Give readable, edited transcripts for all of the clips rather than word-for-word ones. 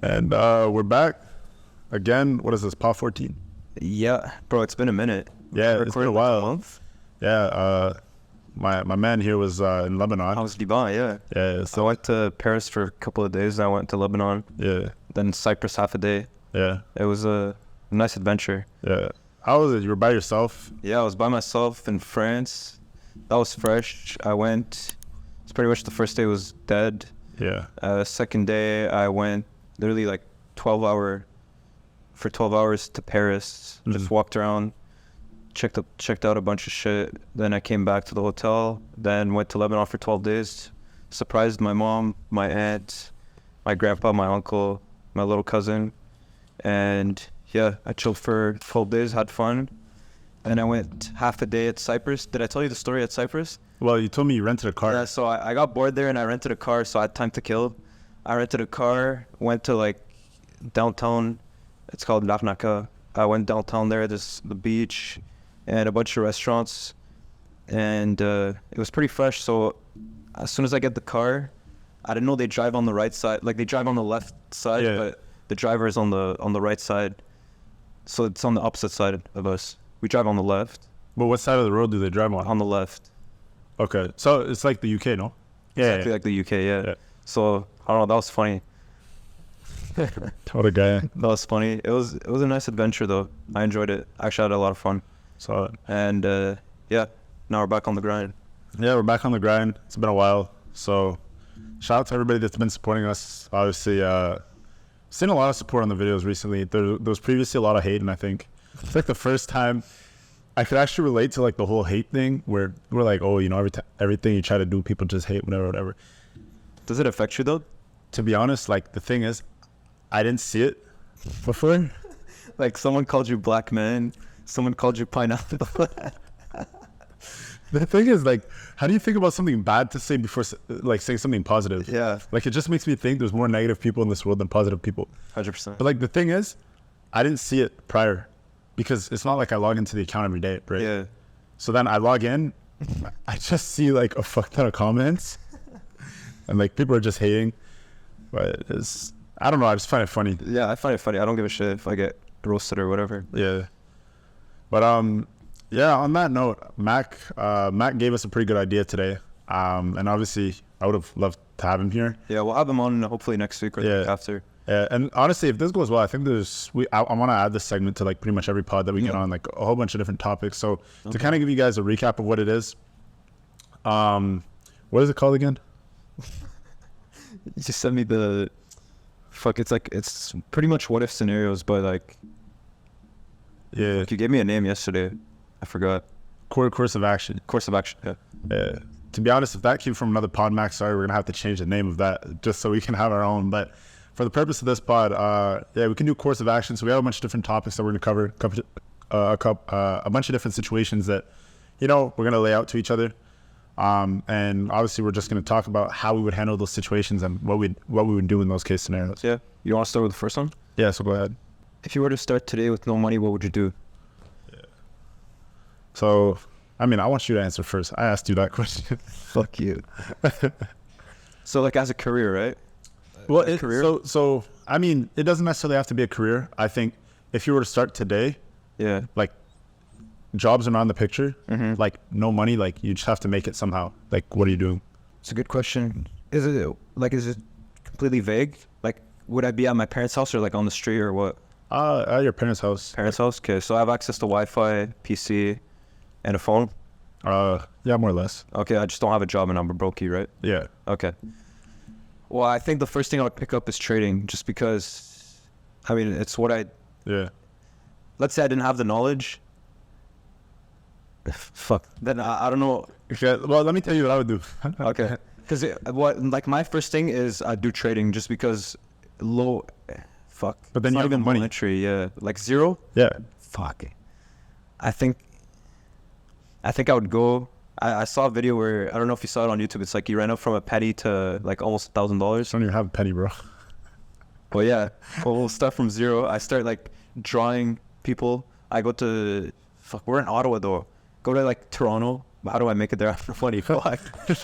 And we're back again. What is this, Pod 14? Yeah, bro, it's been a minute. Yeah, it's been a while. Like a month? Yeah, my man here was in Lebanon. I was Dubai, yeah. Yeah, So I went to Paris for a couple of days, then I went to Lebanon. Yeah. Then Cyprus half a day. Yeah. It was a nice adventure. Yeah. How was it? You were by yourself? Yeah, I was by myself in France. That was fresh. I went, it's pretty much the first day was dead. Yeah. Second day, I went literally like 12 hours to Paris. Just walked around, checked out a bunch of shit. Then I came back to the hotel. Then went to Lebanon for 12 days. Surprised my mom, my aunt, my grandpa, my uncle, my little cousin. And yeah, I chilled for 12 days, had fun. And I went half a day at Cyprus. Did I tell you the story at Cyprus? Well, you told me you rented a car. Yeah, so I got bored there and I rented a car, so I had time to kill. I rented a car, went to like downtown. It's called Larnaca. I went downtown there. There's the beach and a bunch of restaurants. And it was pretty fresh. So as soon as I get the car, I didn't know they drive on the right side. Like they drive on the left side, but the driver is on the right side. So it's on the opposite side of us. We drive on the left. But what side of the road do they drive on? On the left. Okay. So it's like the UK, no? Exactly like the UK, yeah. So, I don't know, that was funny. What a guy. That was funny. It was a nice adventure, though. I enjoyed it. Actually, I had a lot of fun. So, and, yeah, now we're back on the grind. Yeah, we're back on the grind. It's been a while. So, shout out to everybody that's been supporting us. Obviously, seen a lot of support on the videos recently. There was previously a lot of hate, and I think it's like the first time I could actually relate to like the whole hate thing where we're like, oh, you know, everything you try to do, people just hate, whatever. Does it affect you, though? To be honest, like the thing is, I didn't see it before. Like someone called you black man, someone called you pineapple. The thing is, like, how do you think about something bad to say before like saying something positive? Yeah. Like, it just makes me think there's more negative people in this world than positive people. 100%. But like the thing is, I didn't see it prior because it's not like I log into the account every day, right? Yeah. So then I log in, I just see like a fuck ton of comments and like people are just hating. But I don't know, I just find it funny. Yeah, I find it funny. I don't give a shit if I get roasted or whatever. Yeah. But yeah, on that note, Mac gave us a pretty good idea today. And obviously I would have loved to have him here. Yeah, we'll have him on hopefully next week or the week after. Yeah, and honestly, if this goes well, I think I want to add this segment to like pretty much every pod that we get on, like a whole bunch of different topics. So to kind of give you guys a recap of what it is, what is it called again? You just sent me the fuck. It's pretty much what if scenarios, but like, yeah, like you gave me a name yesterday. I forgot. Course of action. Course of action. Yeah. Yeah. To be honest, if that came from another pod, Max, sorry, we're gonna have to change the name of that just so we can have our own. But for the purpose of this pod, yeah, we can do course of action. So we have a bunch of different topics that we're gonna cover a bunch of different situations that, you know, we're gonna lay out to each other. And obviously we're just gonna talk about how we would handle those situations and what we would do in those case scenarios. Yeah. You want to start with the first one? Yeah. So go ahead. If you were to start today with no money, what would you do? Yeah. So, I mean, I want you to answer first. I asked you that question. Fuck you. So like as a career, right? Well, so I mean, it doesn't necessarily have to be a career. I think if you were to start today, yeah, like jobs are not in the picture. Like no money, like you just have to make it somehow. Like, what are you doing? It's a good question. Is it completely vague? Like, would I be at my parents' house or like on the street or what? At your parents' house. Parents' house. Okay, so I have access to Wi-Fi, PC, and a phone. Yeah, more or less. Okay, I just don't have a job and I'm a brokey, right? Yeah. Okay. Well, I think the first thing I would pick up is trading, just because, I mean, it's what yeah. Let's say I didn't have the knowledge. Fuck. Then I don't know. Okay, well, let me tell you what I would do. Okay. Because my first thing is I do trading just because fuck. But then you have even money. Monetary, yeah. Like zero? Yeah. Fuck. I think I would go. I saw a video where, I don't know if you saw it on YouTube, it's like you ran up from a penny to like almost $1,000. I don't even have a penny, bro. Well, yeah. Well, we'll start from zero. I start like drawing people. I go to, we're in Ottawa though. Go to like Toronto. How do I make it there after 20? Fuck. He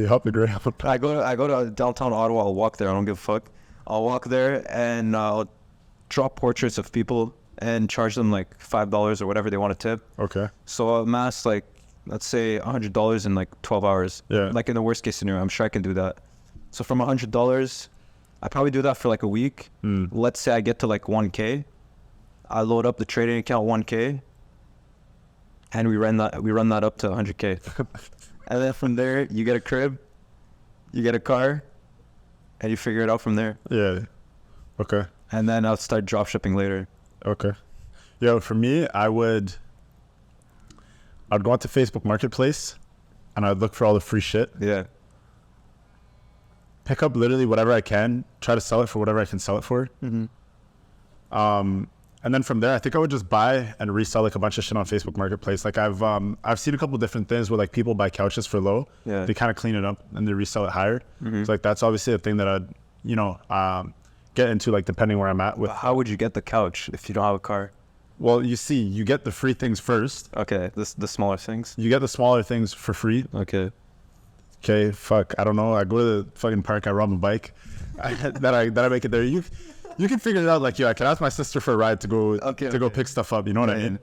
helped the ground. I go to downtown Ottawa. I'll walk there. I don't give a fuck. I'll walk there and I'll draw portraits of people and charge them like $5 or whatever they want to tip. Okay. So I'll amass like, let's say $100 in like 12 hours. Yeah. Like in the worst case scenario, I'm sure I can do that. So from $100, I probably do that for like a week. Let's say I get to like 1K. I load up the trading account 1K, and we run that up to 100K. And then from there, you get a crib, you get a car, and you figure it out from there. Yeah. Okay. And then I'll start drop shipping later. Okay. Yo, for me, I'd go onto Facebook Marketplace, and I'd look for all the free shit. Yeah. Pick up literally whatever I can, try to sell it for whatever I can sell it for. And then from there, I think I would just buy and resell like a bunch of shit on Facebook Marketplace. Like I've seen a couple different things where like people buy couches for low. Yeah. They kind of clean it up and they resell it higher. So like that's obviously a thing that I'd get into, like depending where I'm at with. But how would you get the couch if you don't have a car? Well, you see, you get the free things first. Okay, the smaller things. You get the smaller things for free. Okay. Okay, fuck, I don't know. I go to the fucking park, I rob a bike, that I make it there. You can figure it out. Like, I can ask my sister for a ride to go pick stuff up. You know what I mean?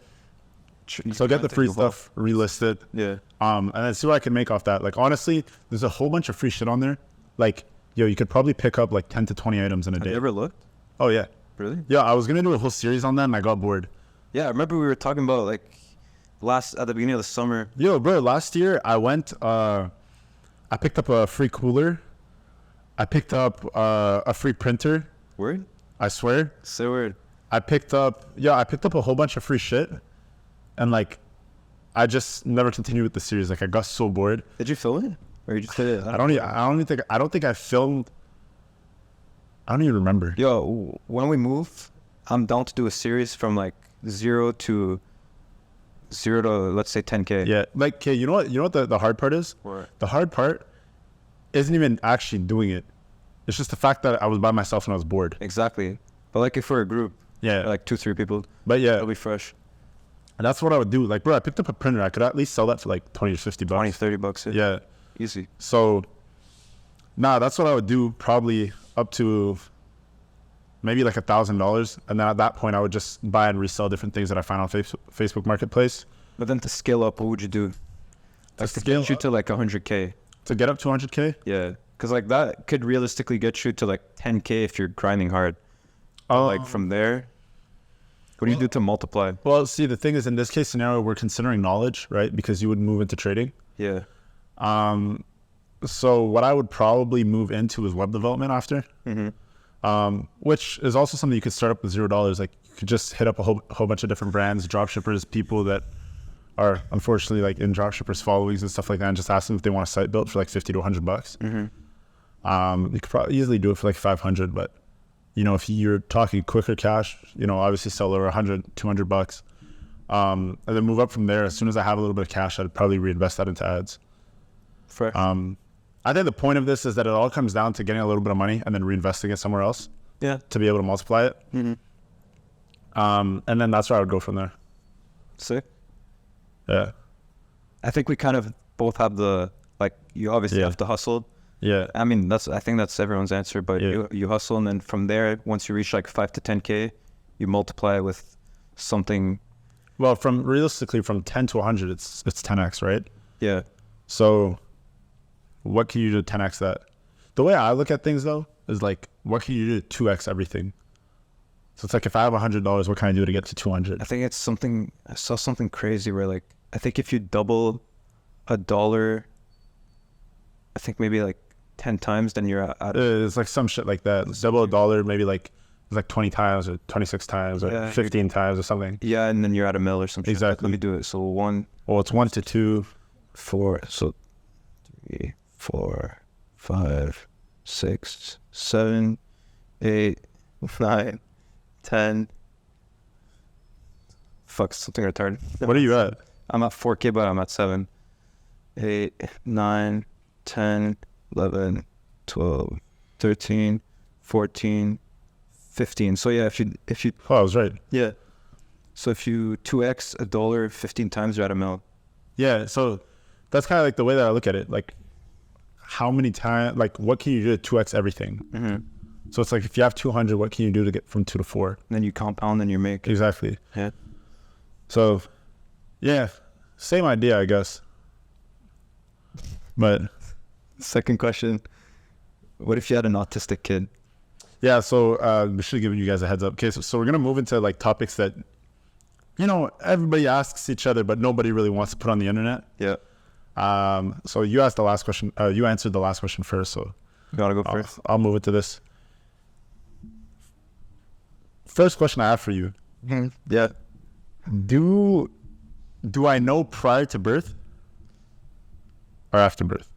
So get the free stuff, relist it. Yeah. And then see what I can make off that. Like, honestly, there's a whole bunch of free shit on there. Like, you could probably pick up like 10 to 20 items in a day. Have you ever looked? Oh yeah. Really? Yeah, I was gonna do a whole series on that, and I got bored. Yeah, I remember we were talking about like at the beginning of the summer. Yo, bro, last year I went. I picked up a free cooler. I picked up a free printer. Word? I swear. Say word. I picked up a whole bunch of free shit, and like, I just never continued with the series. Like, I got so bored. Did you film it, or you just did it? I don't think I filmed. I don't even remember. Yo, when we move, I'm down to do a series from like zero to let's say 10K. Yeah, like, okay, you know what the hard part is? What? The hard part isn't even actually doing it. It's just the fact that I was by myself and I was bored. Exactly. But like if we're a group, Yeah. like 2-3 people, But yeah, it'll be fresh. and that's what I would do. Like, bro, I picked up a printer. I could at least sell that for like 20 or 50 bucks. 20-30 bucks. Yeah. Easy. So, that's what I would do, probably up to maybe like $1,000. And then at that point, I would just buy and resell different things that I find on Facebook Marketplace. But then to scale up, what would you do? Like to get you to like 100K. To get up to 100K? Yeah. Because like that could realistically get you to like 10K if you're grinding hard. Like from there, what do you do to multiply? Well, see, the thing is, in this case scenario, we're considering knowledge, right? Because you would move into trading. Yeah. So what I would probably move into is web development after, which is also something you could start up with $0. Like, you could just hit up a whole bunch of different brands, dropshippers, people that are unfortunately like in dropshippers followings and stuff like that, and just ask them if they want a site built for like 50 to 100 bucks. You could probably easily do it for like 500, but if you're talking quicker cash, obviously sell over 100, 200 bucks. And then move up from there. As soon as I have a little bit of cash, I'd probably reinvest that into ads. Fresh. I think the point of this is that it all comes down to getting a little bit of money and then reinvesting it somewhere else. Yeah. To be able to multiply it. And then that's where I would go from there. Sick. Yeah. I think we kind of both have you obviously have to hustle. Yeah. I mean, I think that's everyone's answer, but you hustle, and then from there, once you reach like 5 to 10K, you multiply it with something. Well, realistically from 10 to 100, it's 10x, right? Yeah. So what can you do to 10x that? The way I look at things though is like, what can you do to 2x everything? So it's like, if I have $100, what can I do to get to 200? I think it's something, I saw something crazy where like, I think if you double $1, I think maybe like 10 times, then you're at it's like some shit like that. Double $1, maybe like, it's like 20 times or 26 times or 15 times or something. Yeah, and then you're at $1 million or something. Exactly. Let me do it. So it's 1 to 2. 4, so 3, 4, 5, 6, 7, 8, 9, 10. Fuck, something retarded. What are you at? I'm at 4K, but I'm at 7. 8, 9, 10, 11, 12, 13, 14, 15. So yeah, if you Oh, I was right. Yeah. So if you 2x $1 15 times, you're at $1 million. Yeah, so that's kind of like the way that I look at it. Like, how many times, like, what can you do to 2x everything? So it's like if you have 200, what can you do to get from 2 to 4? Then you compound and you make. Exactly. Yeah. So, yeah, same idea, I guess. But Second question. What if you had an autistic kid? yeah, so we should have given you guys a heads up. Okay, so we're going to move into like topics that, you know, everybody asks each other, but nobody really wants to put on the internet. Yeah. So you asked the last question. You answered the last question first, so You want to go first? I'll move into this. First question I have for you. Yeah. Do I know prior to birth or after birth?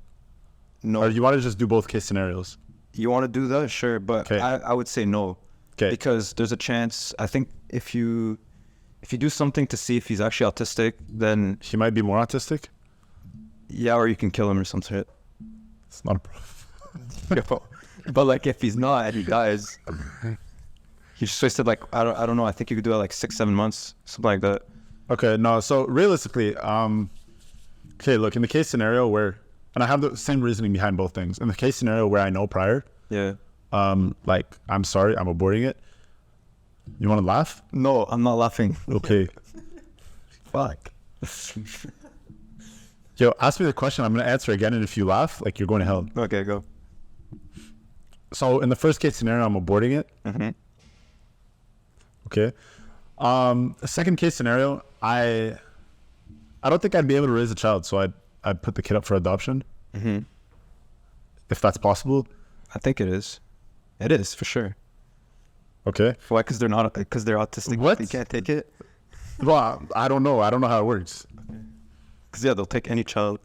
No. Or you want to just do both case scenarios? You want to do that? Sure. But Okay. I would say no. Okay. Because there's a chance, I think if you do something to see if he's actually autistic, then He might be more autistic. yeah, or you can kill him or some shit. It's not a problem. But like if he's not and he dies, he's twisted like I don't know. I think you could do it like 6-7 months, something like that. Okay, no. So realistically, okay, look, in the case scenario where, and I have the same reasoning behind both things. In the case scenario where I know prior, Yeah. like, I'm sorry, I'm aborting it. You want to laugh? No, I'm not laughing. Okay. Fuck. Yo, ask me the question. I'm going to answer again. And if you laugh, like, you're going to hell. Okay, go. So in the first case scenario, I'm aborting it. Mm-hmm. Okay. The second case scenario, I don't think I'd be able to raise a child. So I'd put the kid up for adoption. Mm-hmm. If that's possible. I think it is. It is for sure. Okay. Why? Because they're autistic. What? They can't take it. Well, I don't know. I don't know how it works. Because yeah, they'll take any child.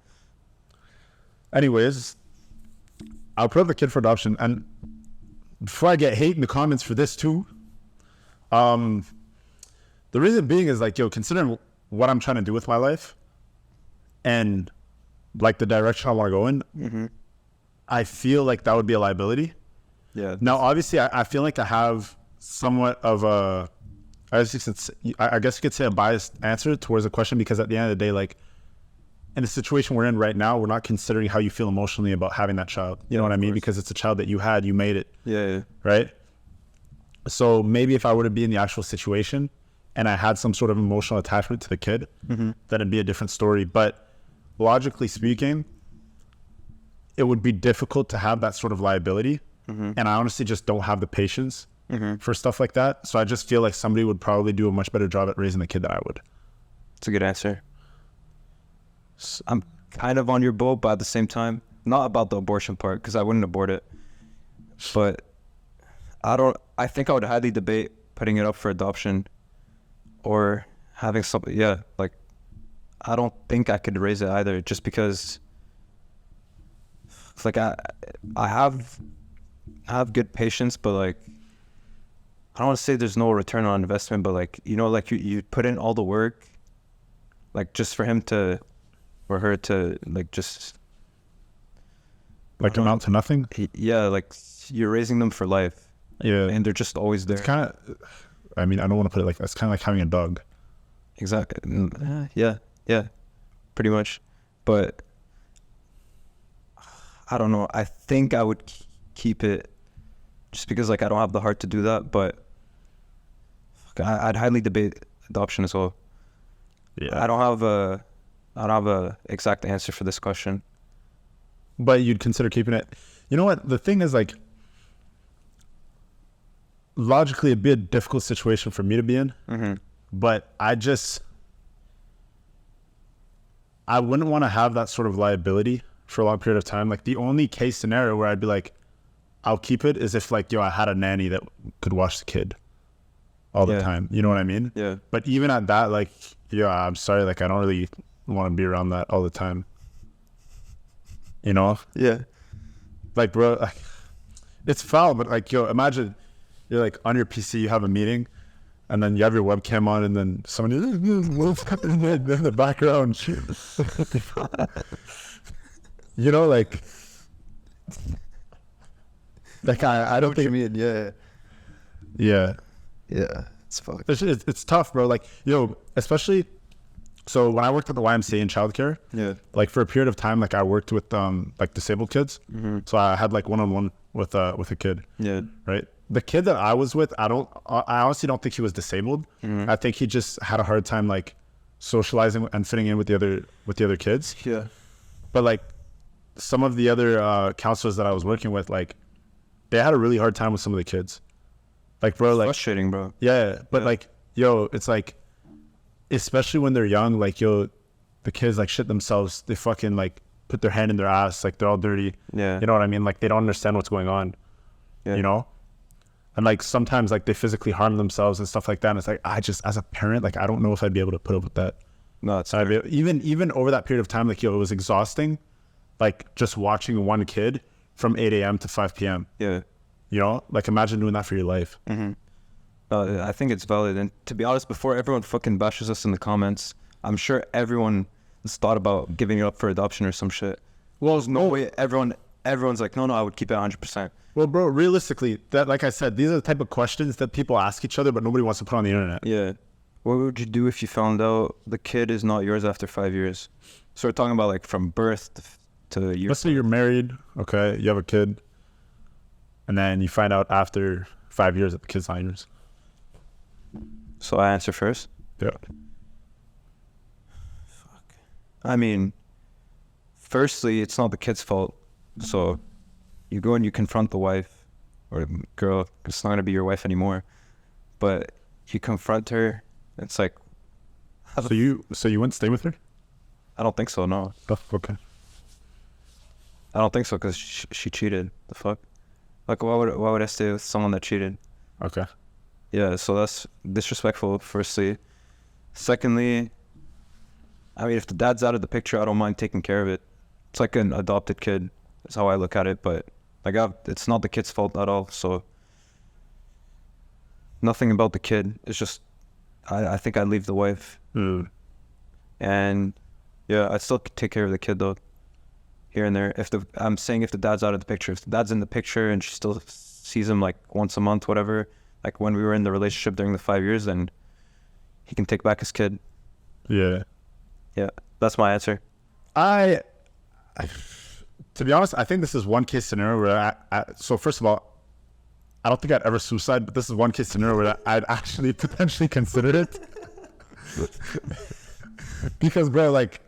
Anyways, I'll put up the kid for adoption. And before I get hate in the comments for this too, the reason being is like, yo, considering what I'm trying to do with my life and like the direction I want to go in, Mm-hmm. I feel like that would be a liability. Yeah. Now, obviously, I feel like I have somewhat of a, I guess you could say a biased answer towards the question, because at the end of the day, like, in the situation we're in right now, we're not considering how you feel emotionally about having that child. You know what I mean? Because it's a child that you had, you made it, Yeah. right? So maybe if I were to be in the actual situation and I had some sort of emotional attachment to the kid, Mm-hmm. then it'd be a different story. But logically speaking, it would be difficult to have that sort of liability. Mm-hmm. And I honestly just don't have the patience Mm-hmm. for stuff like that. So I just feel like somebody would probably do a much better job at raising the kid than I would. It's a good answer. I'm kind of on your boat, but at the same time, not about the abortion part, because I wouldn't abort it. But I think I would highly debate putting it up for adoption or having something. Yeah, like, I don't think I could raise it either, just because it's like I have good patience, but like, I don't want to say there's no return on investment, but like, you know, like you put in all the work, like just for him to, or her to, like, just Like amount to nothing? yeah, like you're raising them for life, Yeah. and they're just always there. It's kind of, I mean, I don't want to put it like that. It's kind of like having a dog. Exactly. Yeah, pretty much. But I don't know. I think I would keep it, just because like I don't have the heart to do that. But I'd highly debate adoption as well. Yeah. I don't have a exact answer for this question. But you'd consider keeping it. You know what? The thing is, like, logically, it'd be a difficult situation for me to be in. Mm-hmm. But I wouldn't want to have that sort of liability for a long period of time. Like, the only case scenario where I'd be like, I'll keep it is if, like, yo, I had a nanny that could watch the kid all the time. You know what I mean? Yeah. But even at that, like, yeah, I'm sorry. Like, I don't really want to be around that all the time. You know? Yeah. Like, bro, like, it's foul, but like, yo, imagine you're like on your PC, you have a meeting, and then you have your webcam on, and then somebody in the background. You know, like I don't think. You mean, yeah. Yeah, It's fucked. it's tough, bro. Like, yo, especially. So when I worked at the YMCA in childcare, Yeah. like for a period of time, like I worked with like disabled kids. Mm-hmm. So I had like one-on-one with a kid. Yeah. Right. The kid that I was with, I honestly don't think he was disabled. I think he just had a hard time like socializing and fitting in with the other kids. Yeah. But like some of the other counselors that I was working with, like they had a really hard time with some of the kids. Like, bro, like frustrating, bro. Yeah, but like, yo, it's like, especially when they're young, like, yo, the kids like shit themselves. They fucking like put their hand in their ass, like they're all dirty. Yeah. You know what I mean? Like they don't understand what's going on. Yeah. You know? And like sometimes like they physically harm themselves and stuff like that. And it's like, I just, as a parent, like I don't know if I'd be able to put up with that. No, it's even over that period of time, like, yo, it was exhausting. Like just watching one kid from 8 a.m. to 5 p.m. Yeah. You know, like imagine doing that for your life. I think it's valid. And to be honest, before everyone fucking bashes us in the comments, I'm sure everyone has thought about giving it up for adoption or some shit. Well, there's no way everyone's like, no, I would keep it 100%. Well, bro, realistically, that, like I said, these are the type of questions that people ask each other, but nobody wants to put on the internet. Yeah. What would you do if you found out the kid is not yours after 5 years? So we're talking about like from birth to year. Let's say you're married, okay, you have a kid, and then you find out after 5 years that the kid's not yours. So I answer first? Yeah. Fuck. I mean, firstly, it's not the kid's fault. So you go and you confront the wife or the girl. It's not going to be your wife anymore. But you confront her. It's like... So you wouldn't stay with her? I don't think so, no. Oh, okay. I don't think so because she cheated. The fuck? Like, why would I stay with someone that cheated? Okay. Yeah, so that's disrespectful, firstly. Secondly, I mean, if the dad's out of the picture, I don't mind taking care of it. It's like an adopted kid. That's how I look at it. But like, it's not the kid's fault at all. So nothing about the kid. It's just, I think I'd leave the wife. And yeah, I'd still take care of the kid though, here and there. I'm saying if the dad's out of the picture. If the dad's in the picture and she still sees him like once a month, whatever, like when we were in the relationship during the 5 years, then he can take back his kid. Yeah. Yeah, that's my answer. I to be honest, I think this is one case scenario where so first of all, I don't think I'd ever suicide, but this is one case scenario where I'd actually potentially considered it. Because, bro, like,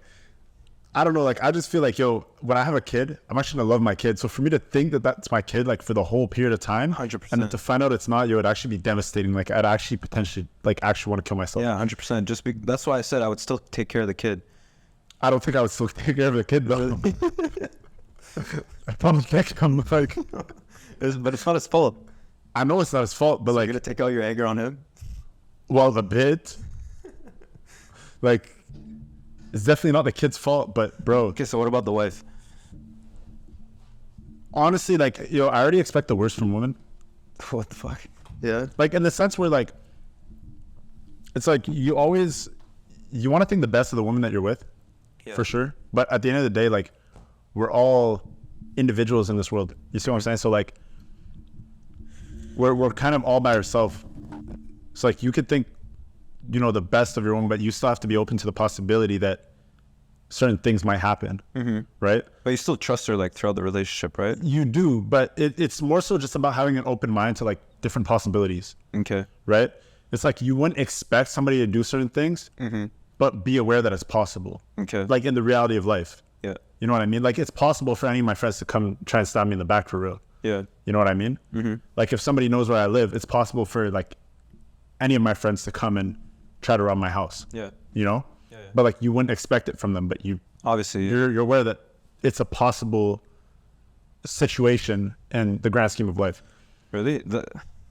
I don't know, like, I just feel like, yo, when I have a kid, I'm actually gonna love my kid. So for me to think that that's my kid, like, for the whole period of time, 100%. and then to find out it's not, yo, it'd actually be devastating. Like, I'd actually potentially, like, actually want to kill myself. Yeah, 100%. That's why I said I would still take care of the kid. I don't think I would still take care of the kid, though. I probably think I'm like... But it's not his fault. I know it's not his fault, but So like... you're going to take all your anger on him? Well, a bit. Like, it's definitely not the kid's fault, but bro... Okay, so what about the wife? Honestly, like, yo, I already expect the worst from women. What the fuck? Yeah. Like, in the sense where, like... It's like, you want to think the best of the woman that you're with. Yeah. For sure. But at the end of the day, like, we're all individuals in this world. You see what I'm saying? So, like, we're kind of all by ourselves. So, like, you could think, you know, the best of your woman, but you still have to be open to the possibility that certain things might happen, right? But you still trust her, like, throughout the relationship, right? You do, but it's more so just about having an open mind to, like, different possibilities. Okay. Right? It's like you wouldn't expect somebody to do certain things, but be aware that it's possible. Okay. Like, in the reality of life. Yeah. You know what I mean? Like, it's possible for any of my friends to come try and stab me in the back for real. Yeah. You know what I mean? Like, if somebody knows where I live, it's possible for, like, any of my friends to come and try to rob my house. Yeah. You know? Yeah. But, like, you wouldn't expect it from them, but obviously you're aware that it's a possible situation in the grand scheme of life. Really?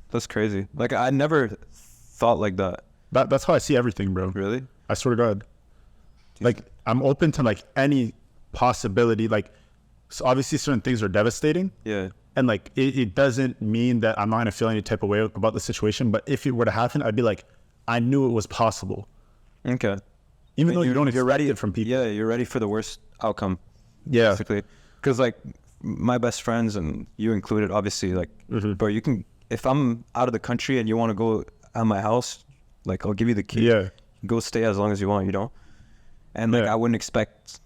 That's crazy. Like, I never thought like that. That's how I see everything, bro. Really? I swear to God. Like, I'm open to, like, any possibility. Like, so obviously certain things are devastating. Yeah. And, like, it doesn't mean that I'm not going to feel any type of way about the situation. But if it were to happen, I'd be like, I knew it was possible. Okay. Even though you're ready from people. Yeah, you're ready for the worst outcome. Yeah. Basically. Because, like, my best friends, and you included, obviously, like, bro, you can, if I'm out of the country and you want to go at my house, like, I'll give you the key. Yeah. Go stay as long as you want, you know? And, like, I wouldn't expect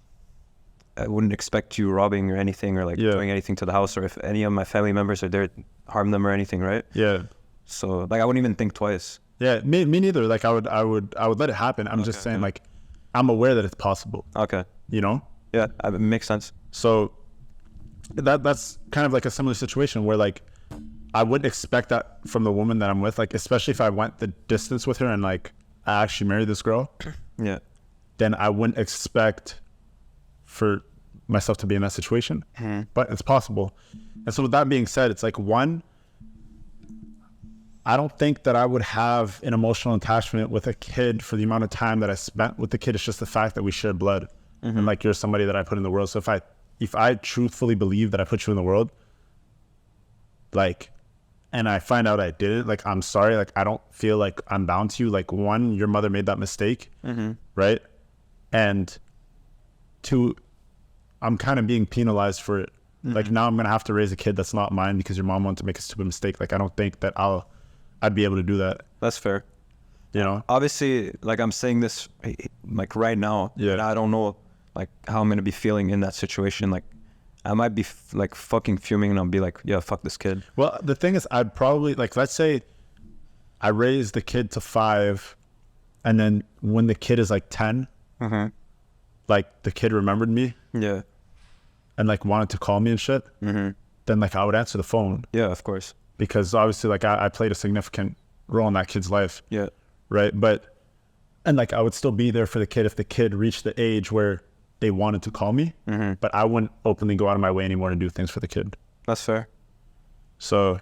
I wouldn't expect you robbing or anything or like doing anything to the house, or if any of my family members are there, harm them or anything, right? Yeah. So like I wouldn't even think twice. Yeah, me neither. Like I would let it happen. I'm just saying, like, I'm aware that it's possible. Okay. You know? Yeah, it makes sense. So that's kind of like a similar situation where like I wouldn't expect that from the woman that I'm with, like especially if I went the distance with her and like I actually married this girl. Yeah. Then I wouldn't expect for myself to be in that situation. But it's possible. And so with that being said, it's like, one, I don't think that I would have an emotional attachment with a kid for the amount of time that I spent with the kid. It's just the fact that we share blood. And like, you're somebody that I put in the world. So if I truthfully believe that I put you in the world, like, and I find out I did it, like, I'm sorry. Like, I don't feel like I'm bound to you. Like, one, your mother made that mistake, right? And two, I'm kind of being penalized for it. Like, now I'm going to have to raise a kid that's not mine because your mom wanted to make a stupid mistake. Like, I don't think that I'd be able to do that. That's fair. You know? Obviously, like, I'm saying this like right now. Yeah. And I don't know like how I'm going to be feeling in that situation. Like, I might be like fucking fuming and I'll be like, yeah, fuck this kid. Well, the thing is, I'd probably, like, let's say I raised the kid to 5, and then when the kid is like 10, like, the kid remembered me. Yeah. And like wanted to call me and shit. Then like I would answer the phone. Yeah, of course. Because obviously like I played a significant role in that kid's life. Yeah. Right. And like I would still be there for the kid if the kid reached the age where they wanted to call me. But I wouldn't openly go out of my way anymore to do things for the kid. That's fair. So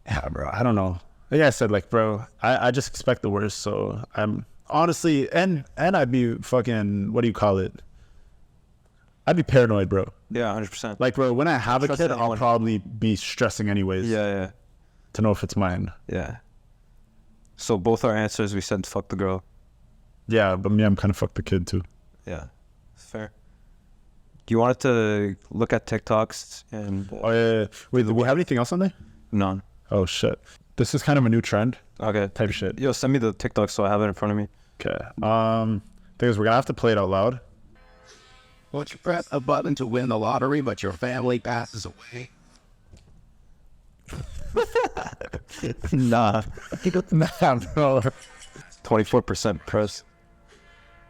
yeah, bro, I don't know. Like I said, like, bro, I just expect the worst. So I'm honestly, and I'd be fucking, what do you call it? I'd be paranoid, bro. Yeah, 100%. Like, bro, when I have a kid, I'll probably be stressing anyways. Yeah. To know if it's mine. Yeah. So both our answers, we said fuck the girl. Yeah, but me, I'm kind of fuck the kid too. Yeah, fair. You wanted to look at TikToks and... Oh, yeah. Wait, do we have anything else on there? None. Oh, shit. This is kind of a new trend. Okay. Type shit. Yo, send me the TikTok so I have it in front of me. Okay. Thing is, we're going to have to play it out loud. Would you press a button to win the lottery, but your family passes away? Nah. No. 24% press.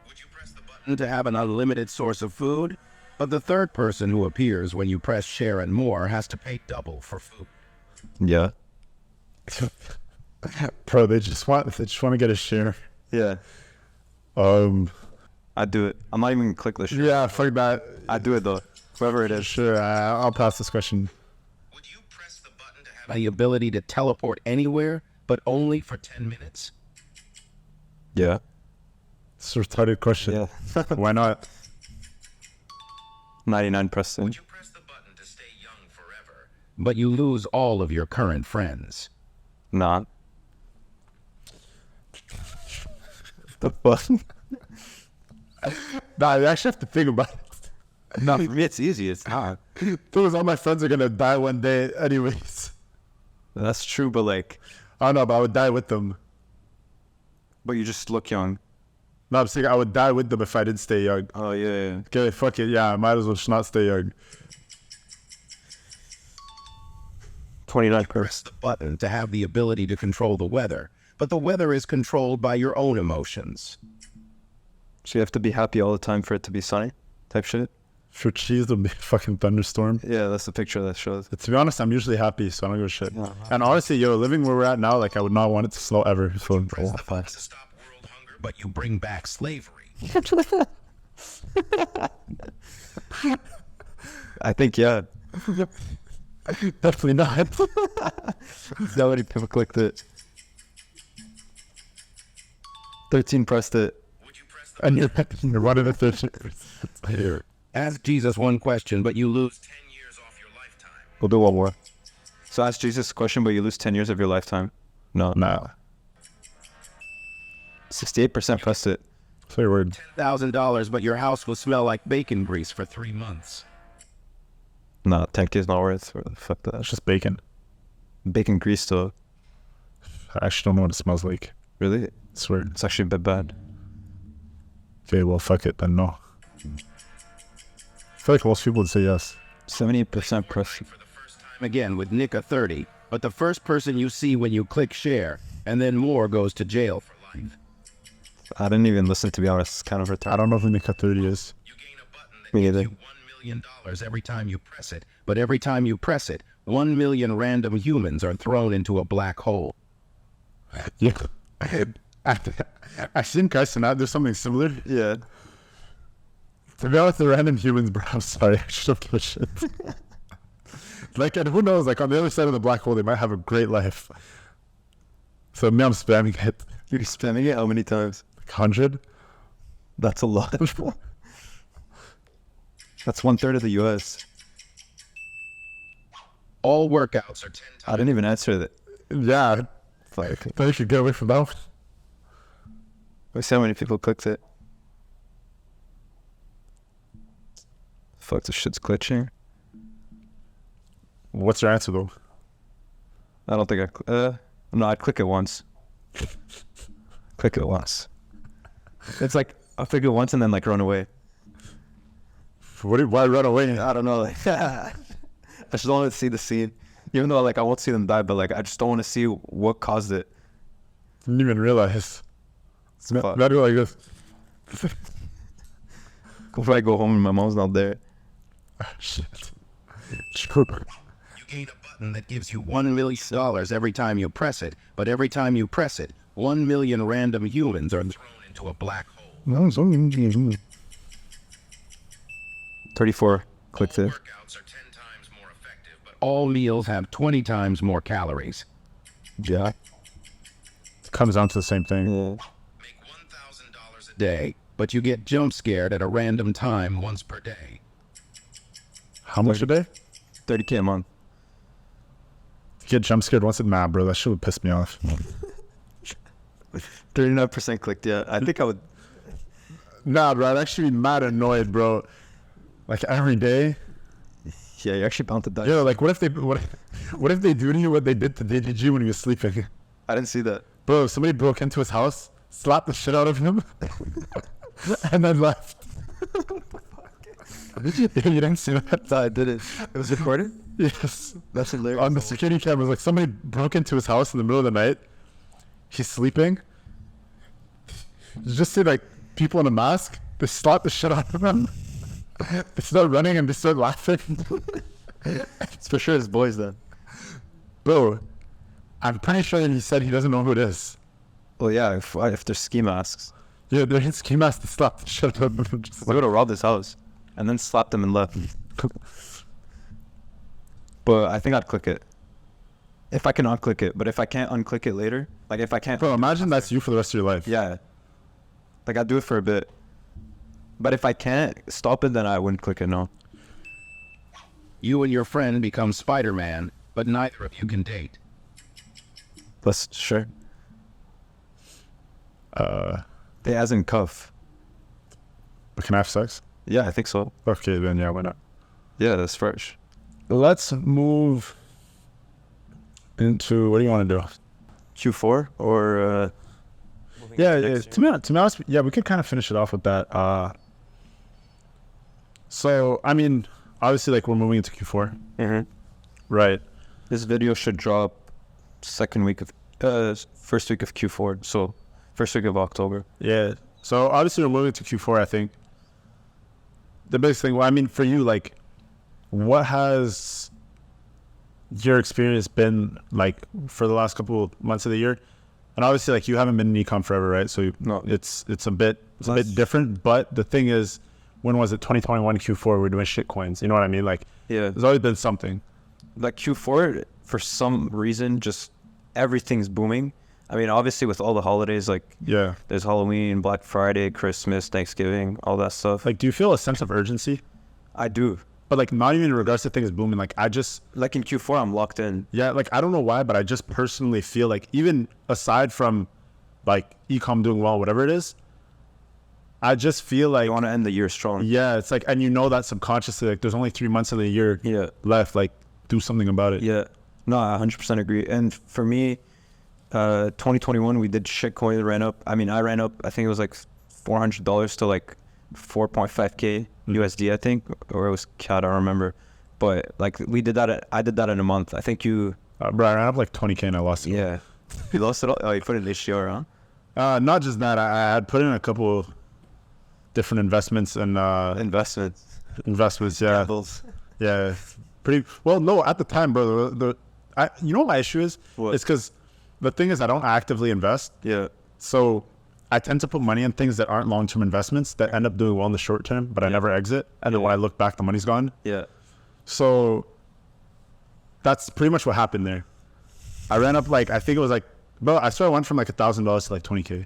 Would you press the button to have an unlimited source of food, but the third person who appears when you press share and more has to pay double for food? Yeah. Bro, they just want to get a share. Yeah. I'd do it. I'm not even gonna click this shit. Yeah, fuck that. I'd do it though. Whoever it is. Sure, I'll pass this question. Would you press the button to have the ability to teleport anywhere, but only for 10 minutes? Yeah. It's a retarded question. Yeah. Why not? 99 press in. Would you press the button to stay young forever, but you lose all of your current friends? Nah. The fuck? Nah, I actually have to think about it. No, for me it's easy. It's hard. Because all my friends are gonna die one day anyways. That's true, but like... I don't know, but I would die with them. But you just look young. No, I'm saying I would die with them if I didn't stay young. Oh, yeah. Okay, fuck it. Yeah, I might as well just not stay young. 29 Press the button to have the ability to control the weather, but the weather is controlled by your own emotions. So you have to be happy all the time for it to be sunny? Type shit? For cheese, it'll be a fucking thunderstorm. Yeah, that's the picture that shows. To be honest, I'm usually happy, so I don't give a shit. Yeah. And honestly, living where we're at now, like, I would not want it to slow ever. So, Press the button to stop world hunger, but you bring back slavery. I think, yeah. definitely not. How many people clicked it? 13 pressed it. And you're running a 13. Here. Ask Jesus one question, but you lose 10 years off your lifetime. We'll do one more. So ask Jesus a question, but you lose 10 years of your lifetime. No. Nah. 68% pressed it. Say your word. $10,000, but your house will smell like bacon grease for 3 months. No, 10K is not worth it. Fuck that. It's just bacon. Bacon grease, though. I actually don't know what it smells like. Really? I swear. It's actually a bit bad. Okay, well, fuck it, then no. feel like most people would say yes. 70% press. For the first time again with Nick a 30, but the first person you see when you click share, and then more goes to jail for life. I didn't even listen, to be honest. It's kind of retarded. I don't know who Nick 30 is. You gain a button that Me gives either. you $1 million every time you press it, but every time you press it, 1 million random humans are thrown into a black hole. Yeah. I think guys tonight there's something similar. Yeah. To be honest, the random humans, bro. I'm sorry, I should have pushed it. Like, and who knows? Like on the other side of the black hole, they might have a great life. So me, I'm spamming it. You're spamming it how many times? Like 100. That's a lot. That's 1/3 of the US. All workouts are 10 times. I didn't even answer that. Yeah. Fuck. I thought you should get away from that one. Let's see how many people clicked it. Fuck, this shit's glitching. What's your answer though? I don't think no, I'd click it once. Click it once. It's like, I'll click it once and then like run away. Why run away? I don't know. Like, I just don't want to see the scene. Even though like I won't see them die, but like I just don't want to see what caused it. Didn't even realize. Fuck. Not like this. If I go home and my mom's not there. Shit. True. You gain a button that gives you $1 million every time you press it, but every time you press it, 1 million random humans are thrown into a black hole. No, it's only 34 clicked it. Workouts are 10 times more effective, but all meals have 20 times more calories. Yeah. It comes down to the same thing. Yeah. Make $1,000 a day, but you get jump scared at a random time once per day. How much a day? 30K a month. Get jump scared once in nah, bro. That shit would piss me off. 39% clicked, yeah. I think I would. Nah, bro. I'd actually be mad annoyed, bro. Like every day. Yeah, you're actually bound to die. Yeah, like what if they do to you what they did to DDG when he was sleeping? I didn't see that. Bro, somebody broke into his house, slapped the shit out of him, and then left. You didn't see that? No, I didn't. It was recorded? Yes. That's hilarious. On the security cameras, like somebody broke into his house in the middle of the night. He's sleeping. You just see like people in a mask. They slap the shit out of him. They start running and they start laughing. It's for sure his boys then. Bro, I'm pretty sure that he said he doesn't know who it is. Well, yeah, if there's ski masks. Yeah, they're in ski mask to slap the shit out of him. Just We would have robbed his house and then slapped him and left. But I think I'd click it. If I can unclick it. But if I can't unclick it later, like if I can't. Bro, imagine that's you for the rest of your life. Yeah. Like I'd do it for a bit. But if I can't stop it, then I wouldn't click it, no. You and your friend become Spider-Man, but neither of you can date. Let's, sure. They as in cuff. But can I have sex? Yeah, I think so. Okay, then yeah, why not? Yeah, that's fresh. Let's move into, what do you want to do? Q4 or Yeah, to be honest, yeah, we could kind of finish it off with that. So, I mean, obviously, like, we're moving into Q4. Mm-hmm. Right. This video should drop first week of Q4, so first week of October. Yeah. So, obviously, we're moving to Q4, I think. The biggest thing, well, I mean, for you, like, what has your experience been like for the last couple of months of the year? And obviously, like, you haven't been in ecom forever, right? So No. it's a bit different. But the thing is, when was it? 2021 Q4. We're doing shit coins. You know what I mean? Like, Yeah. there's always been something. Like Q4, for some reason, just everything's booming. I mean, obviously, with all the holidays, like, Yeah. there's Halloween, Black Friday, Christmas, Thanksgiving, all that stuff. Like, do you feel a sense of urgency? I do. But like, not even in regards to things booming. Like, I just, Like in Q4, I'm locked in. yeah, like, I don't know why, but I just personally feel like, even aside from like ecom doing well, whatever it is, I just feel like, You want to end the year strong. yeah, it's like, and you know that subconsciously, like, there's only 3 months of the year Yeah. left. Like, do something about it. Yeah. No, I 100% agree. And for me, 2021, we did shitcoin ran up. I mean, I ran up, I think it was like $400 to like 4.5K USD, I think, or it was CAD, I don't remember. But like we did that. I did that in a month. I think you. Bro, I have like 20K and I lost it. Yeah. You lost it all? Oh, you put it in HDR, huh? Not just that. I had put in a couple different investments and Investments. Yeah. Gambles. Yeah. Pretty well. No, at the time, bro. You know what my issue is? What? It's because the thing is I don't actively invest. Yeah. So I tend to put money in things that aren't long-term investments that end up doing well in the short term, but I never exit. And then when I look back, the money's gone. Yeah. So that's pretty much what happened there. I ran up I think it was bro, I swear I went from like $1,000 to like 20K.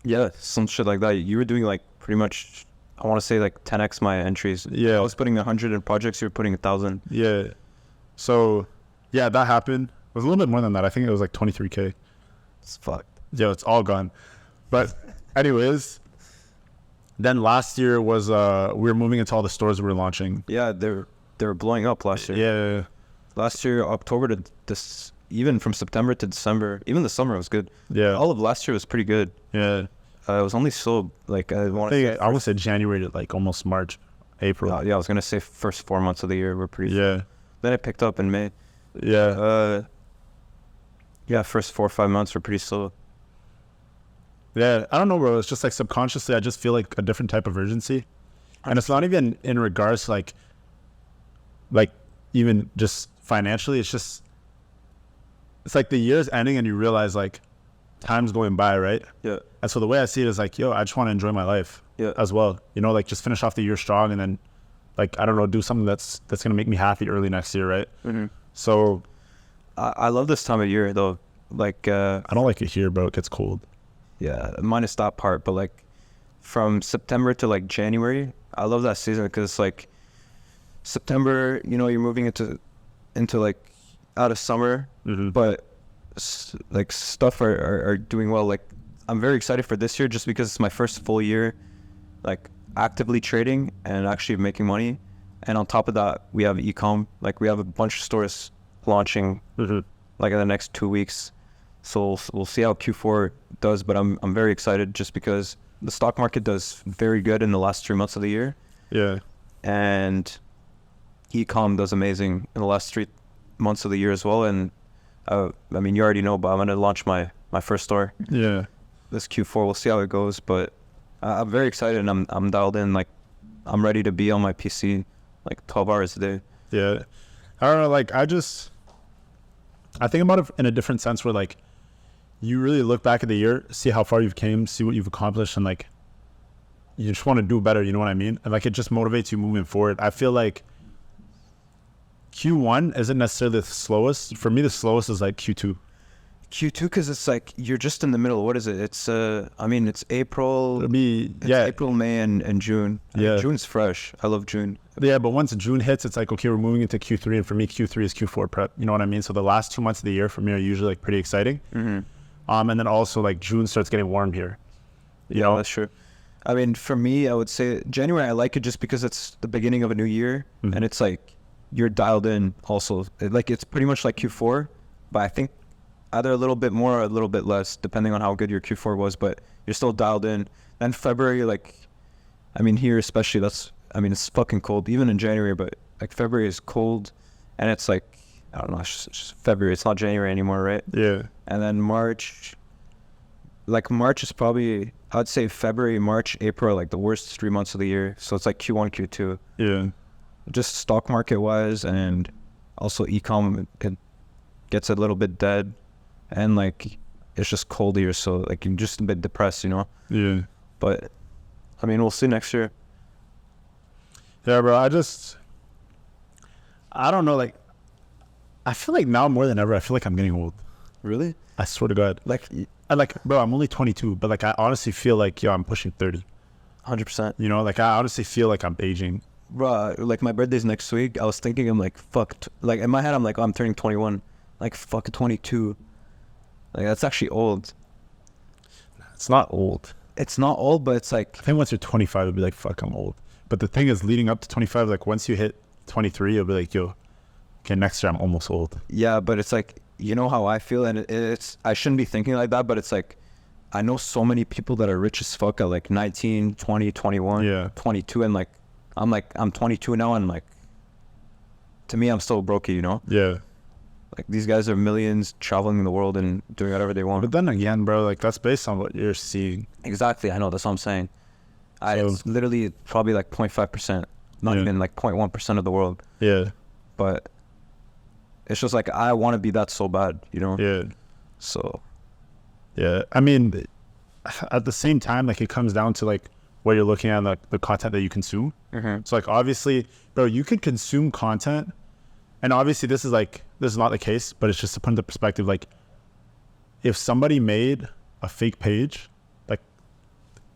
Yeah, some shit like that. You were doing like pretty much, I want to say like 10x my entries. Yeah. I was putting 100 in projects. You were putting 1,000. Yeah. So yeah, that happened. It was a little bit more than that. I think it was like 23K. It's fucked. Yeah, it's all gone. But anyways, then last year was we were moving into all the stores we were launching. Yeah, they were blowing up last year. Yeah. Last year, October to this, even from September to December, even the summer was good. Yeah. All of last year was pretty good. Yeah. It was only slow. Like I want to. I would say January to like almost March, April. Yeah, I was gonna say first 4 months of the year were pretty. Yeah. Then it picked up in May. Yeah. Yeah, first 4 or 5 months were pretty slow. Yeah. I don't know, bro. It's just like subconsciously, I just feel like a different type of urgency, and it's not even in regards to like even just financially. It's like the year's ending and you realize like time's going by, right? Yeah. And so the way I see it is like, yo, I just want to enjoy my life as well. You know, like just finish off the year strong and then like, I don't know, do something that's going to make me happy early next year, right? Mm-hmm. So I love this time of year though. Like I don't like it here, bro. It gets cold. Yeah, minus that part, but like from September to like January, I love that season because like September, you know, you're moving into like out of summer, but like stuff are doing well. Like I'm very excited for this year just because it's my first full year like actively trading and actually making money. And on top of that, we have e-com. Like we have a bunch of stores launching like in the next 2 weeks. So we'll see how Q4 does, but I'm very excited just because the stock market does very good in the last 3 months of the year. Yeah. And e-com does amazing in the last 3 months of the year as well. And I mean, you already know, but I'm going to launch my first store. Yeah. This Q4, we'll see how it goes, but I'm very excited and I'm dialed in. Like I'm ready to be on my PC like 12 hours a day. Yeah. I don't know. Like I think about it in a different sense where like you really look back at the year, see how far you've came, see what you've accomplished, and like you just want to do better. You know what I mean? And like it just motivates you moving forward. I feel like Q1 isn't necessarily the slowest. For me, the slowest is like Q2. Q2 because it's like you're just in the middle. What is it? It's I mean it's April. It'll be it's April, May, and June. I mean, June's fresh. I love June. Yeah, but once June hits, it's like okay, we're moving into Q3, and for me, Q3 is Q4 prep. You know what I mean? So the last 2 months of the year for me are usually like pretty exciting. And then also like June starts getting warm here. You know? That's true. I mean, for me, I would say January I like it just because it's the beginning of a new year, and it's like you're dialed in. Also, like it's pretty much like Q4, but I think either a little bit more or a little bit less, depending on how good your Q4 was, but you're still dialed in. Then February, like, I mean, here especially, it's fucking cold, even in January, but like February is cold, and it's like, I don't know, it's just February, it's not January anymore, right? Yeah. And then March is probably, I'd say February, March, April, like the worst 3 months of the year. So it's like Q1, Q2. Yeah. Just stock market wise, and also e-com, it gets a little bit dead. And like it's just cold here, so like you're just a bit depressed, you know. Yeah. But I mean, we'll see next year. Yeah, bro. I don't know. Like, I feel like now more than ever, I feel like I'm getting old. Really? I swear to God. Like, bro, I'm only 22, but like I honestly feel like I'm pushing 30. 100%. You know, like I honestly feel like I'm aging. Bro, like my birthday's next week. I was thinking, I'm like, fuck. Like in my head, I'm like, oh, I'm turning 21. Like fuck 22. Like that's actually old. It's not old. It's not old, but it's like I think once you're 25, it'll be like fuck, I'm old. But the thing is, leading up to 25, like once you hit 23, you'll be like, yo, okay, next year I'm almost old. Yeah, but it's like, you know how I feel, and it's I shouldn't be thinking like that, but it's like I know so many people that are rich as fuck at like 19, 20, 21, 22, and like I'm 22 now, and like, to me, I'm still brokey, you know? Yeah. Like, these guys are millions traveling the world and doing whatever they want. But then again, bro, like that's based on what you're seeing. Exactly, I know, that's what I'm saying. So, It's literally probably like 0.5%, not Yeah. even like 0.1% of the world. yeah. But it's just like, I want to be that so bad, you know? Yeah. So, Yeah. I mean, at the same time, like it comes down to like what you're looking at, like the content that you consume. So like obviously, bro, you could consume content, and obviously this is not the case, but it's just to put into perspective, like if somebody made a fake page, like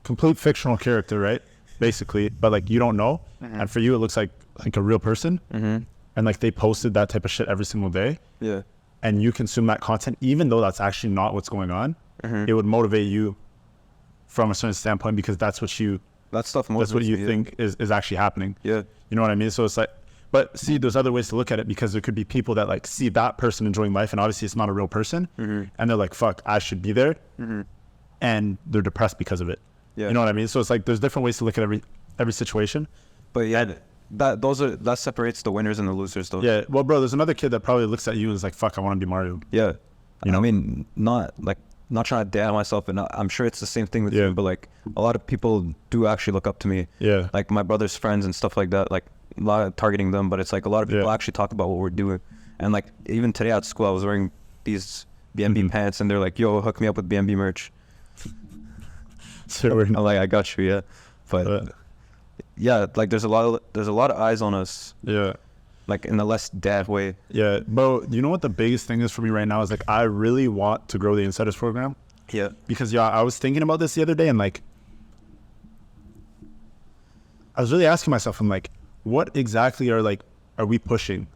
complete fictional character, right? Basically, but like you don't know, and for you it looks like a real person, and like they posted that type of shit every single day, yeah. and you consume that content, even though that's actually not what's going on, it would motivate you from a certain standpoint, because that's what you That's you think is actually happening. Yeah. You know what I mean? So it's like, but see, there's other ways to look at it, because there could be people that like see that person enjoying life, and obviously it's not a real person, and they're like, fuck, I should be there, and they're depressed because of it. Yeah. You know what I mean? So it's like there's different ways to look at every situation. But yeah, that separates the winners and the losers, though. Yeah. Well, bro, there's another kid that probably looks at you and is like, fuck, I want to be Mario. Yeah. You know? I mean, not trying to dad myself, and I'm sure it's the same thing with Yeah. you, but like a lot of people do actually look up to me. Yeah. Like my brother's friends and stuff like that, like a lot of targeting them, but it's like a lot of people Yeah. actually talk about what we're doing. And like even today at school, I was wearing these BMB pants, and they're like, yo, hook me up with BMB merch. So we're, I'm like, I got you, yeah. But yeah, like there's a lot of eyes on us, yeah. like in a less dad way. Yeah, bro, you know what the biggest thing is for me right now is like I really want to grow the Insiders program, Yeah. because I was thinking about this the other day, and like I was really asking myself, I'm like, what exactly are we pushing?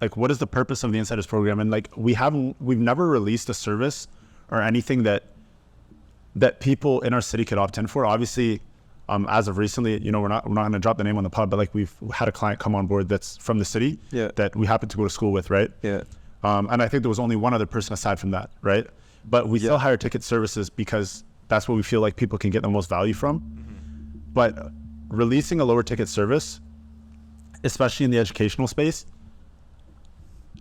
Like, what is the purpose of the Insiders program? And like we've never released a service or anything that people in our city could opt in for. Obviously, as of recently, you know, we're not going to drop the name on the pod, but like we've had a client come on board that's from the city, that we happen to go to school with, right? Yeah. And I think there was only one other person aside from that, right? But we still hire ticket services because that's what we feel like people can get the most value from. But releasing a lower ticket service, especially in the educational space,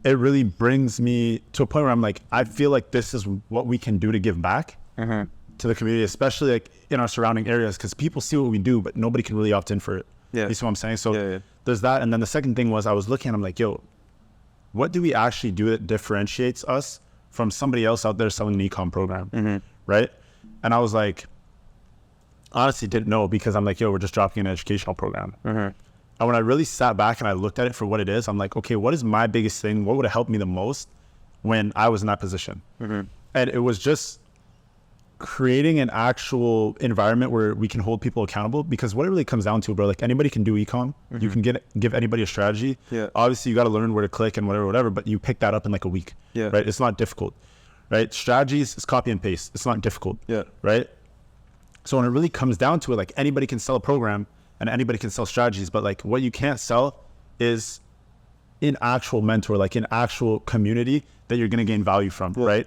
it really brings me to a point where I'm like, I feel like this is what we can do to give back to the community, especially like in our surrounding areas, because people see what we do, but nobody can really opt in for it. Yeah. You see what I'm saying? So there's that. And then the second thing was I was looking and I'm like, yo, what do we actually do that differentiates us from somebody else out there selling an e-com program? Right? And I was like, honestly didn't know, because I'm like, yo, we're just dropping an educational program. And when I really sat back and I looked at it for what it is, I'm like, okay, what is my biggest thing? What would have helped me the most when I was in that position? And it was just creating an actual environment where we can hold people accountable, because what it really comes down to, bro, like anybody can do e-com. You can give anybody a strategy. Obviously you got to learn where to click and whatever, but you pick that up in like a week, right? It's not difficult, right? Strategies is copy and paste. It's not difficult, right? So when it really comes down to it, like anybody can sell a program and anybody can sell strategies, but like what you can't sell is an actual mentor, like an actual community that you're going to gain value from, right?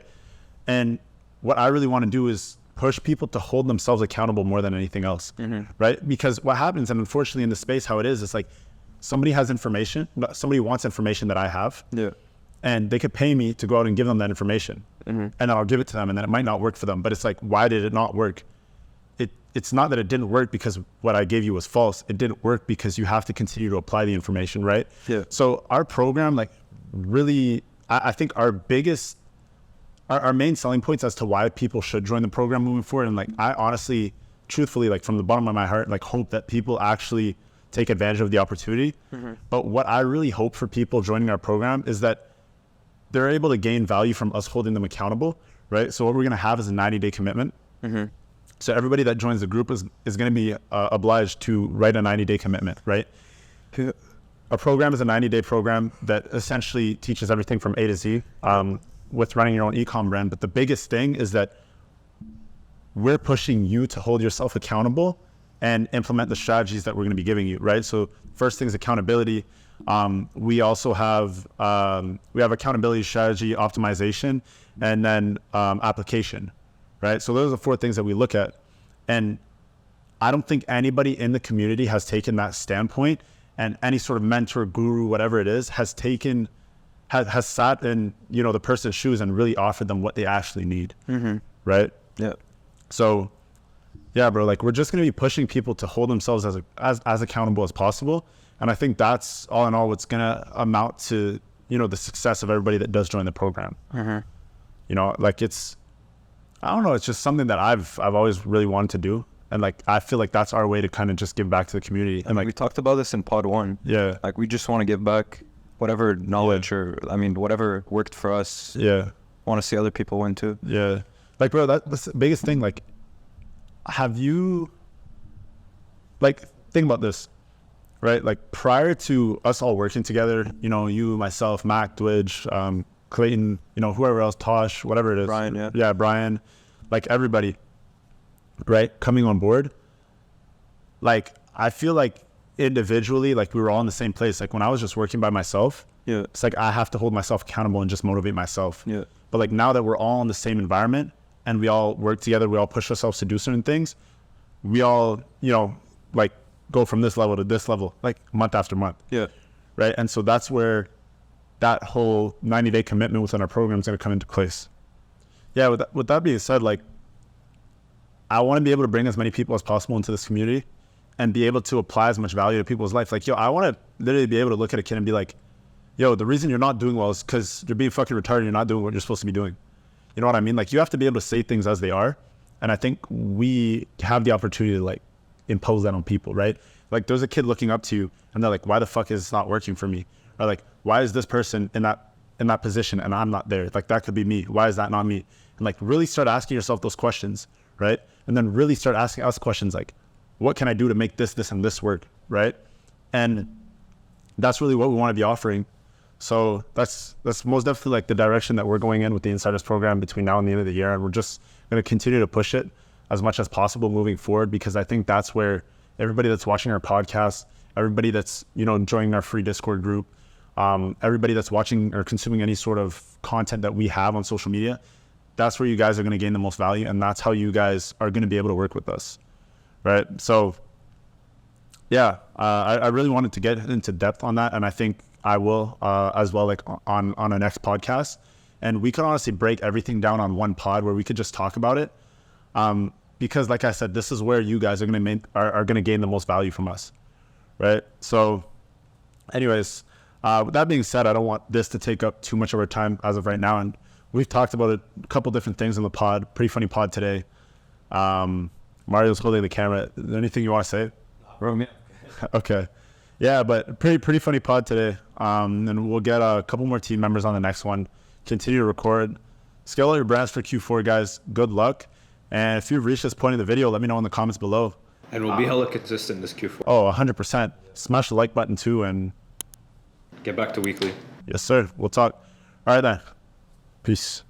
And what I really want to do is push people to hold themselves accountable more than anything else, right? Because what happens, and unfortunately in the space, how it is, it's like somebody has information, somebody wants information that I have, and they could pay me to go out and give them that information, and then I'll give it to them, and then it might not work for them. But it's like, why did it not work? It's not that it didn't work because what I gave you was false. It didn't work because you have to continue to apply the information, right? So our program, like really, I think our main selling points as to why people should join the program moving forward. And like, I honestly, truthfully, like from the bottom of my heart, like hope that people actually take advantage of the opportunity. But what I really hope for people joining our program is that they're able to gain value from us holding them accountable, right? So what we're going to have is a 90-day commitment. So everybody that joins the group is going to be obliged to write a 90-day commitment, right? Our program is a 90-day program that essentially teaches everything from A to Z with running your own e-com brand. But the biggest thing is that we're pushing you to hold yourself accountable and implement the strategies that we're going to be giving you, right? So first thing is accountability. We also have accountability, strategy, optimization, and then application. Right. So those are the 4 things that we look at. And I don't think anybody in the community has taken that standpoint, and any sort of mentor, guru, whatever it is, has sat in, you know, the person's shoes and really offered them what they actually need. Right? Yeah. So yeah, bro, like we're just going to be pushing people to hold themselves as accountable as possible. And I think that's all in all what's going to amount to, you know, the success of everybody that does join the program. You know, like I don't know, it's just something that I've always really wanted to do. And like, I feel like that's our way to kind of just give back to the community. And like, we talked about this in pod 1. Yeah. Like we just want to give back whatever knowledge or, I mean, whatever worked for us. Yeah. Want to see other people win too. Yeah. Like, bro, that's the biggest thing. Like, have you, like, think about this, right? Like, prior to us all working together, you know, you, myself, Mac, Dwidge, Clayton, you know, whoever else, Tosh, whatever it is. Brian, yeah. Yeah, Brian, like everybody, right, coming on board. Like, I feel like individually, like, we were all in the same place. Like, when I was just working by myself, Yeah. it's like I have to hold myself accountable and just motivate myself. Yeah. But like now that we're all in the same environment and we all work together, we all push ourselves to do certain things, we all, you know, like go from this level to this level, like month after month. Yeah. Right. And so that's where that whole 90-day commitment within our program is going to come into place. Yeah. With that being said, like, I want to be able to bring as many people as possible into this community and be able to apply as much value to people's life. Like, yo, I want to literally be able to look at a kid and be like, yo, the reason you're not doing well is because you're being fucking retarded. You're not doing what you're supposed to be doing. You know what I mean? Like, you have to be able to say things as they are. And I think we have the opportunity to like impose that on people, right? Like, there's a kid looking up to you and they're like, why the fuck is this not working for me? Or like, why is this person in that position and I'm not there? Like, that could be me. Why is that not me? And like, really start asking yourself those questions, right? And then really start asking us questions like, what can I do to make this, and this work, right? And that's really what we want to be offering. So that's most definitely like the direction that we're going in with the Insiders program between now and the end of the year. And we're just going to continue to push it as much as possible moving forward, because I think that's where everybody that's watching our podcast, everybody that's, you know, joining our free Discord group, everybody that's watching or consuming any sort of content that we have on social media, that's where you guys are going to gain the most value. And that's how you guys are going to be able to work with us. Right. So yeah, I really wanted to get into depth on that. And I think I will as well, like on our next podcast. And we could honestly break everything down on one pod where we could just talk about it. Because like I said, this is where you guys are going to gain the most value from us. Right. So anyways, with that being said, I don't want this to take up too much of our time as of right now. And we've talked about a couple different things in the pod. Pretty funny pod today. Mario's holding the camera. Is there anything you want to say? Okay. Yeah, but pretty funny pod today. And we'll get a couple more team members on the next one. Continue to record. Scale out your brands for Q4, guys. Good luck. And if you've reached this point in the video, let me know in the comments below. And we'll be hella consistent this Q4. Oh, 100%. Smash the like button too, and Get back to weekly. yes, sir. We'll talk. All right, then. Peace.